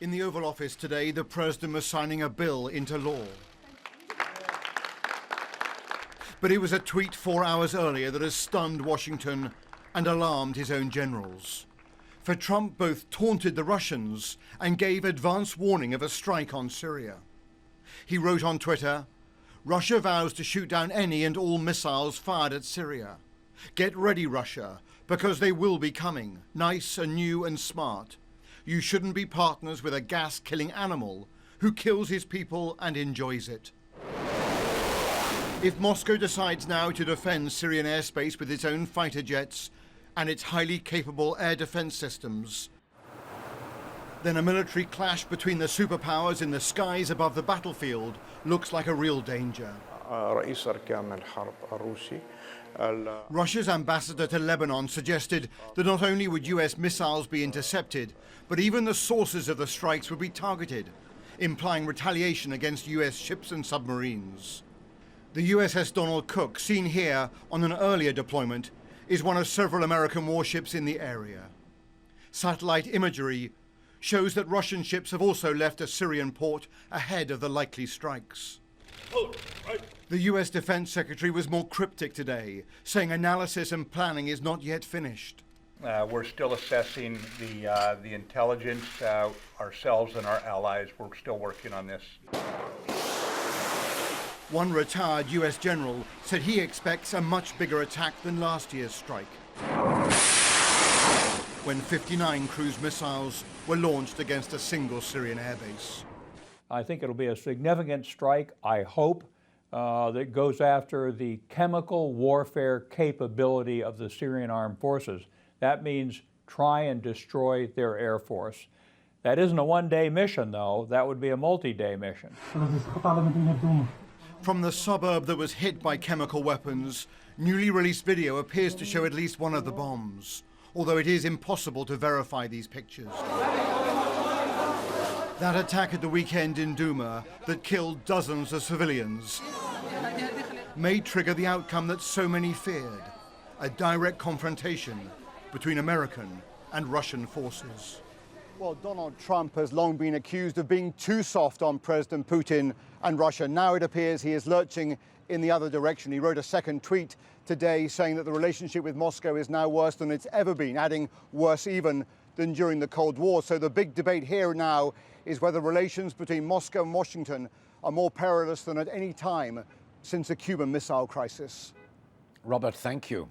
In the Oval Office today, the President was signing a bill into law. But it was a tweet 4 hours earlier that has stunned Washington and alarmed his own generals. For Trump both taunted the Russians and gave advance warning of a strike on Syria. He wrote on Twitter, "Russia vows to shoot down any and all missiles fired at Syria. Get ready, Russia, because they will be coming, nice and new and smart. You shouldn't be partners with a gas-killing animal who kills his people and enjoys it." If Moscow decides now to defend Syrian airspace with its own fighter jets and its highly capable air defense systems, then a military clash between the superpowers in the skies above the battlefield looks like a real danger. Russia's ambassador to Lebanon suggested that not only would US missiles be intercepted, but even the sources of the strikes would be targeted, implying retaliation against US ships and submarines. The USS Donald Cook, seen here on an earlier deployment, is one of several American warships in the area. Satellite imagery shows that Russian ships have also left a Syrian port ahead of the likely strikes. The US Defense Secretary was more cryptic today, saying analysis and planning is not yet finished. We're still assessing the intelligence ourselves and our allies. We're still working on this. One retired US general said he expects a much bigger attack than last year's strike, when 59 cruise missiles were launched against a single Syrian airbase. I think it'll be a significant strike, I hope, that goes after the chemical warfare capability of the Syrian armed forces. That means try and destroy their air force. That isn't a one-day mission, though. That would be a multi-day mission. From the suburb that was hit by chemical weapons, newly released video appears to show at least one of the bombs, although it is impossible to verify these pictures. That attack at the weekend in Douma that killed dozens of civilians may trigger the outcome that so many feared, a direct confrontation between American and Russian forces. Well, Donald Trump has long been accused of being too soft on President Putin and Russia. Now it appears he is lurching in the other direction. He wrote a second tweet today saying that the relationship with Moscow is now worse than it's ever been, adding worse even than during the Cold War. So the big debate here now is whether relations between Moscow and Washington are more perilous than at any time since the Cuban Missile Crisis. Robert, thank you.